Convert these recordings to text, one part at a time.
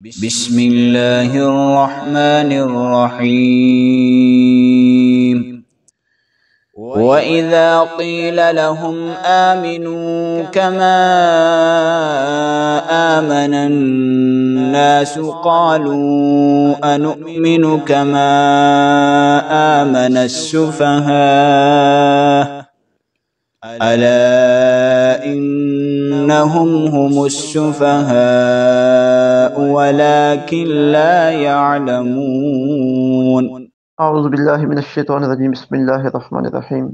بسم الله الرحمن الرحيم. وإذا قيل لهم آمنوا كما آمن الناس قالوا أنؤمن كما آمن السفهاء ألا إنهم هم السفهاء ولكن لا يعلمون. أعوذ بالله من الشيطان الرجيم. بسم الله الرحمن الرحيم.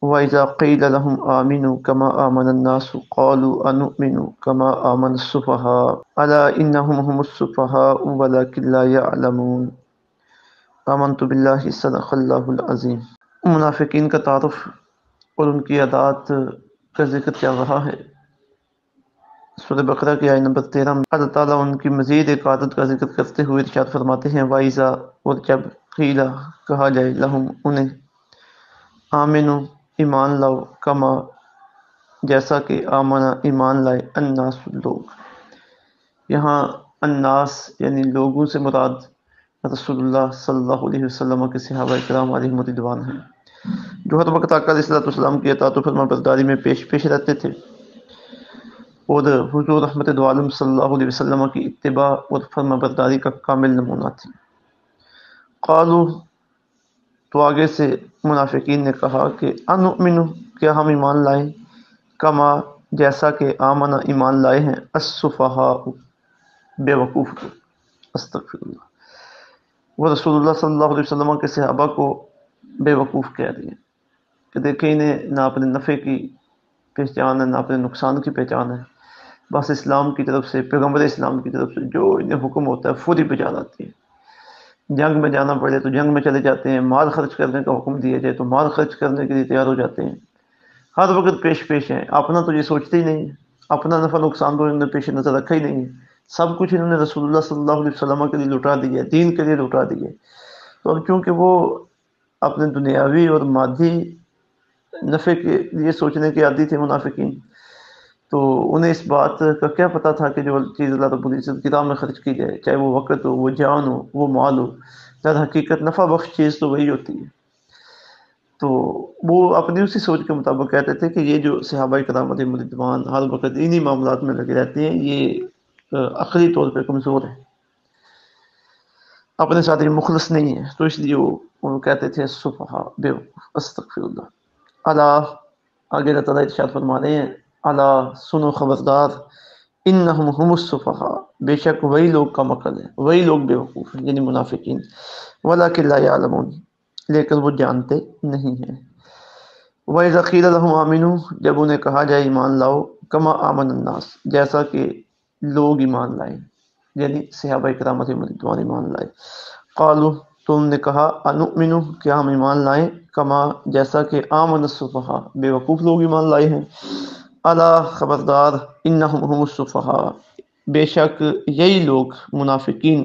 وإذا قيل لهم آمنوا كما آمن الناس قالوا أنؤمن كما آمن السفهاء ألا إنهم هم السفهاء ولكن لا يعلمون. آمنت بالله صدق اللہ العظیم. منافقین کا تعارف اور ان کی عادات کا ذکر چل رہا ہے. سورہ بقرہ کی آیت نمبر 13 میں اللہ تعالیٰ ان کی مزید ایک عادت کا ذکر کرتے ہوئے ارشاد فرماتے ہیں وَإِذَا، اور جب قیلا کہا جائے لہم انہیں آمنو ایمان لاؤ کما جیسا کہ آمنا ایمان لائے الناس لوگ. یہاں الناس یعنی لوگوں سے مراد رسول اللہ صلی اللہ علیہ وسلم کے صحابہ کرام علیہم رضوان ہیں جو ہر وقت آقا علیہ السلام کی اطاعت و فرما برداری میں پیش رہتے تھے اور حضور رحمت دو عالم صلی اللہ علیہ وسلم کی اتباع اور فرما برداری کا کامل نمونہ تھی. قالو، تو آگے سے منافقین نے کہا کہ انؤمن، کیا ہم ایمان لائیں، کما جیسا کہ آمنا ایمان لائے ہیں السفہاء بے وقوف کو. استغفر اللہ. وہ رسول اللہ صلی اللہ علیہ وسلم کے صحابہ کو بے وقوف کہہ دیا کہ دیکھیں انہیں نہ اپنے نفع کی پہچان ہے نہ اپنے نقصان کی پہچان ہے. بس اسلام کی طرف سے، پیغمبر اسلام کی طرف سے جو انہیں حکم ہوتا ہے فوری بجا لاتی ہے. جنگ میں جانا پڑے تو جنگ میں چلے جاتے ہیں، مال خرچ کرنے کا حکم دیا جائے تو مال خرچ کرنے کے لیے تیار ہو جاتے ہیں. ہر وقت پیش ہیں. اپنا تو یہ سوچتے ہی نہیں ہے، اپنا نفع نقصان تو انہوں نے پیش نظر رکھا ہی نہیں ہے. سب کچھ انہوں نے رسول اللہ صلی اللہ علیہ وسلم کے لیے لٹا دیا ہے، دین کے لیے لٹا دیا ہے. تو اب چونکہ وہ اپنے دنیاوی اور مادی نفع کے لیے سوچنے کے عادی تھے منافقین، تو انہیں اس بات کا کیا پتہ تھا کہ جو چیز اللہ رب العزت کی راہ میں خرچ کی جائے، چاہے وہ وقت ہو، وہ جان ہو، وہ مال ہو، در حقیقت نفع بخش چیز تو وہی ہوتی ہے. تو وہ اپنی اسی سوچ کے مطابق کہتے تھے کہ یہ جو صحابہ کرام علیہم رضوان ہر وقت انہی معاملات میں لگے رہتے ہیں، یہ عقلی طور پہ کمزور ہے، اپنے ساتھ یہ مخلص نہیں ہے. تو اس لیے وہ کہتے تھے سفہاء، بے وقوف. استغفر اللہ. اللہ آگے اللہ تعالیٰ ارشاد فرما رہے ہیں اللہ سنو خبردار انہم هم السفہاء، بے شک وہی لوگ کم عقل ہیں، وہی لوگ بے وقوف ہیں، یعنی منافقین. ولکن لا یعلمون، لیکن وہ جانتے نہیں ہیں. وَإِذَا قِیلَ لَهُمْ آمِنُوا، جب انہیں کہا جائے ایمان لاؤ کما آمن الناس، جیسا کہ لوگ ایمان لائے، یعنی صحابہ کرام علیہم رضوان ایمان لائے. قالوا، تو انہوں نے کہا انؤمن، کیا ہم ایمان لائیں، کما جیسا کہ آمن السفہاء، بے وقوف لوگ ایمان لائے ہیں. الا خبردار انہم هم السفہاء، بے شک یہی لوگ منافقین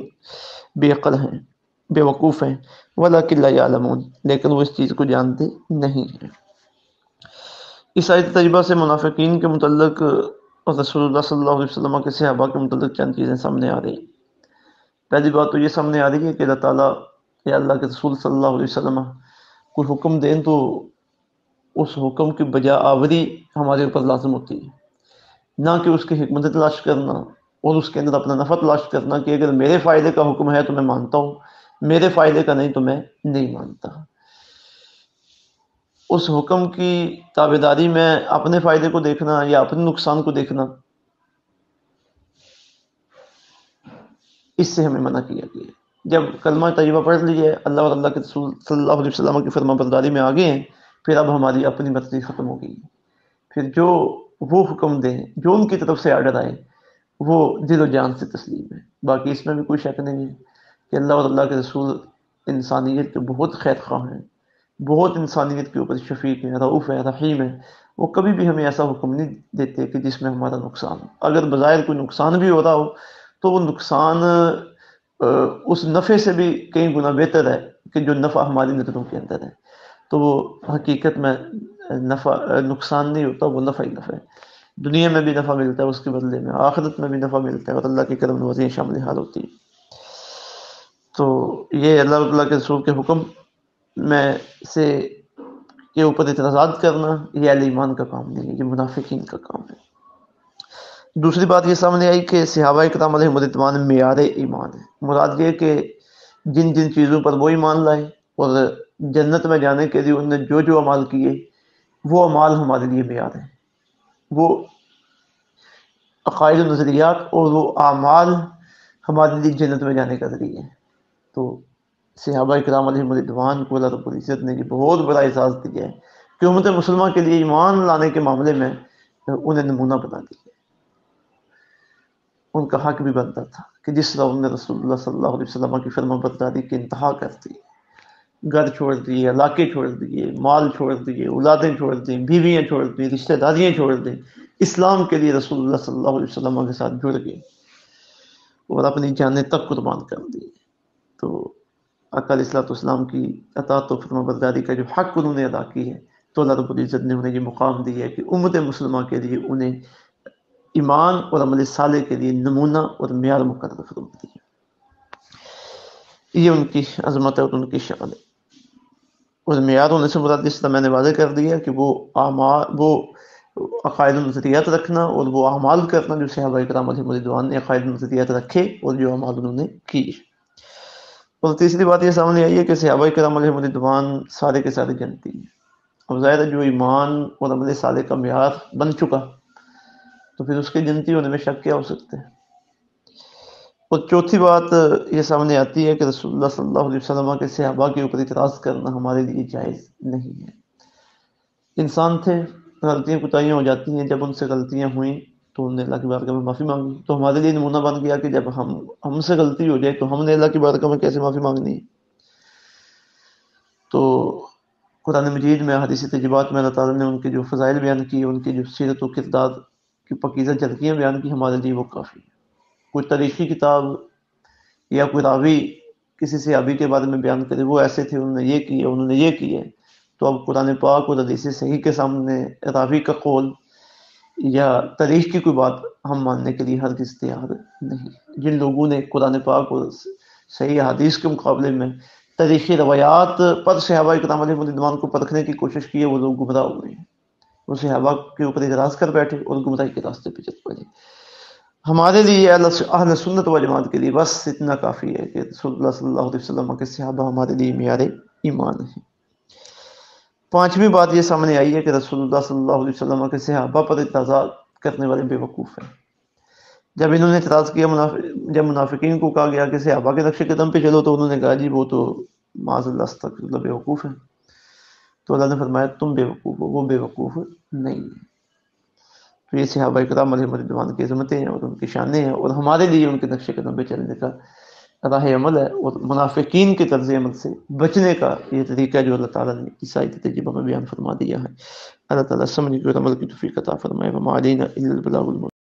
بے عقل ہیں، بے وقوف ہیں. ولکن لا یعلمون، لیکن وہ اس چیز کو جانتے نہیں ہیں. اس آیت طیبہ سے منافقین کے متعلق اور رسول اللہ صلی اللہ علیہ وسلم کے صحابہ کے متعلق چند چیزیں سامنے آ رہی ہیں. پہلی بات تو یہ سامنے آ رہی ہے کہ اللہ تعالیٰ یا اللہ کے رسول صلی اللہ علیہ وسلم کوئی حکم دیں تو اس حکم کی بجا آوری ہمارے اوپر لازم ہوتی ہے، نہ کہ اس کی حکمت تلاش کرنا اور اس کے اندر اپنا نفع تلاش کرنا کہ اگر میرے فائدے کا حکم ہے تو میں مانتا ہوں، میرے فائدے کا نہیں تو میں نہیں مانتا. اس حکم کی تابعداری میں اپنے فائدے کو دیکھنا یا اپنے نقصان کو دیکھنا، اس سے ہمیں منع کیا گیا. جب کلمہ طیبہ پڑھ لیجئے، اللہ اور اللہ کے رسول صلی اللہ علیہ وسلم کی فرما برداری میں آگے ہیں، پھر اب ہماری اپنی مرضی ختم ہو گئی. پھر جو وہ حکم دیں، جو ان کی طرف سے آرڈر آئے، وہ دل و جان سے تسلیم ہے. باقی اس میں بھی کوئی شک نہیں ہے کہ اللہ اور اللہ کے رسول انسانیت کے بہت خیر خواہ ہیں، بہت انسانیت کے اوپر شفیق ہے، رؤوف ہے، رحیم ہے. وہ کبھی بھی ہمیں ایسا حکم نہیں دیتے کہ جس میں ہمارا نقصان ہو. اگر بظاہر کوئی نقصان بھی ہو رہا ہو تو وہ نقصان اس نفع سے بھی کئی گنا بہتر ہے کہ جو نفع ہماری نظروں کے اندر ہے. تو وہ حقیقت میں نقصان نہیں ہوتا، وہ نفع ہی نفع ہے. دنیا میں بھی نفع ملتا ہے اس کے بدلے میں، آخرت میں بھی نفع ملتا ہے، اور اللہ کی کرم نوازیاں شامل حال ہوتی ہیں۔ تو یہ اللہ رب اللہ کے رسول کے حکم میں سے کے اوپر اعتراضات کرنا یہ اہل ایمان کا کام نہیں ہے، یہ منافقین کا کام ہے۔ دوسری بات یہ سامنے آئی کہ صحابہ کرام علیہم رضوان معیار ایمان ہے۔ مراد یہ کہ جن جن چیزوں پر وہ ایمان لائے اور جنت میں جانے کے لیے انہوں نے جو جو اعمال کیے، وہ اعمال ہمارے لیے معیار ہیں، وہ عقائد و نظریات اور وہ اعمال ہمارے لیے جنت میں جانے کا ذریعہ ہے۔ تو صحابہ کرام علیہم رضوان کو اللہ رب العزت نے یہ بہت بڑا اعزاز دیا ہے کہ امت مسلمہ کے لیے ایمان لانے کے معاملے میں انہیں نمونہ بنا دیا۔ ان کا حق بھی بنتا تھا کہ جس طرح انہوں نے رسول اللہ صلی اللہ علیہ وسلم کی فرما برداری کی انتہا کر دی، گھر چھوڑ دیے، علاقے چھوڑ دیے، مال چھوڑ دیے، اولادیں چھوڑ دیں، بیویاں چھوڑ دیں، رشتہ داریاں چھوڑ دیں، اسلام کے لیے رسول اللہ صلی اللہ علیہ وسلم کے ساتھ جڑ گئے اور اپنی جانیں تک قربان کر دی۔ تو آقا علیہ الصلوۃ والسلام کی اطاعت و فرما برداری کا جو حق انہوں نے ادا کی ہے، تو اللہ رب العزت نے انہیں یہ مقام دیا ہے کہ امت مسلمہ کے لیے انہیں ایمان اور عمل صالح کے لیے نمونہ اور معیار مقرر فرما دیا۔ یہ ان کی عظمت ہے اور ان کی شان ہے۔ اور معیار ہونے سے مراد جس طرح میں نے واضح کر دیا کہ وہ عقائد و نظریات رکھنا اور وہ اعمال کرنا جو صحابہ کرام علیہم رضوان نے عقائد و نظریات رکھے اور جو اعمال انہوں نے کیے۔ اور تیسری بات یہ سامنے آئی ہے کہ صحابہ کرام علیہم رضوان سارے کے سارے جنتی ہیں۔ اب ظاہر ہے جو ایمان اور عمل صالح کا معیار بن چکا تو پھر اس کے جنتی ہونے میں شک کیا ہو سکتا ہے۔ اور چوتھی بات یہ سامنے آتی ہے کہ رسول اللہ صلی اللہ علیہ وسلم کے صحابہ کے اوپر اعتراض کرنا ہمارے لیے جائز نہیں ہے۔ انسان تھے، غلطیاں کوتاہیاں ہو جاتی ہیں، جب ان سے غلطیاں ہوئیں تو انہوں نے اللہ کی بارگاہ میں معافی مانگی، تو ہمارے لیے نمونہ بن گیا کہ جب ہم سے غلطی ہو جائے تو ہم نے اللہ کی بارگاہ میں کیسے معافی مانگنی ہے۔ تو قرآن مجید میں حدیث تجربات میں اللہ تعالیٰ نے ان کے جو فضائل بیان کیے، ان کی جو سیرت و کردار کی پاکیزہ جھلکیاں بیان کی، ہمارے لیے وہ کافی ہے۔ کوئی تاریخی کتاب یا کوئی راوی کسی صحابی کے بارے میں بیان کرے وہ ایسے تھے، انہوں نے یہ کیا، انہوں نے یہ کیا، تو اب قرآن پاک اور حدیث صحیح کے سامنے راوی کا قول یا تاریخ کی کوئی بات ہم ماننے کے لیے ہرگز تیار نہیں۔ جن لوگوں نے قرآن پاک اور صحیح حدیث کے مقابلے میں تاریخی روایات پر صحابہ کرام علیہم رضوان کو پرکھنے کی کوشش کی ہے، وہ لوگ گمراہ ہو گئے ہیں، وہ صحابہ کے اوپر اعتراض کر بیٹھے اور گمراہی کے راستے پہ چل پڑے۔ ہمارے لیے اہل سنت و جماعت کے لیے بس اتنا کافی ہے کہ رسول اللہ صلی اللہ علیہ وسلم کے صحابہ ہمارے لیے معیار ایمان ہیں۔ پانچویں بات یہ سامنے آئی ہے کہ رسول اللہ صلی اللہ علیہ وسلم کے صحابہ پر اعتراض کرنے والے بے وقوف ہیں۔ جب انہوں نے اعتراض کیا، جب منافقین کو کہا گیا کہ صحابہ کے نقش قدم پہ چلو، تو انہوں نے کہا جی وہ تو معاذ اللہ استغفر اللہ بے وقوف ہیں۔ تو اللہ نے فرمایا تم بے وقوف ہو، وہ بے وقوف نہیں ہے۔ تو یہ صحابہ کرام علیہم رضوان کی عظمتیں ہیں اور ان کی شانیں ہیں، اور ہمارے لیے ان کے نقش قدم پہ چلنے کا راہ عمل ہے، اور منافقین کے طرز عمل سے بچنے کا یہ طریقہ جو اللہ تعالیٰ نے اس آیت تجربہ میں بیان فرما دیا ہے۔ اللہ تعالیٰ سمجھ اور عمل کی توفیق عطا فرمائے۔ وما علینا الا البلاغ المبین۔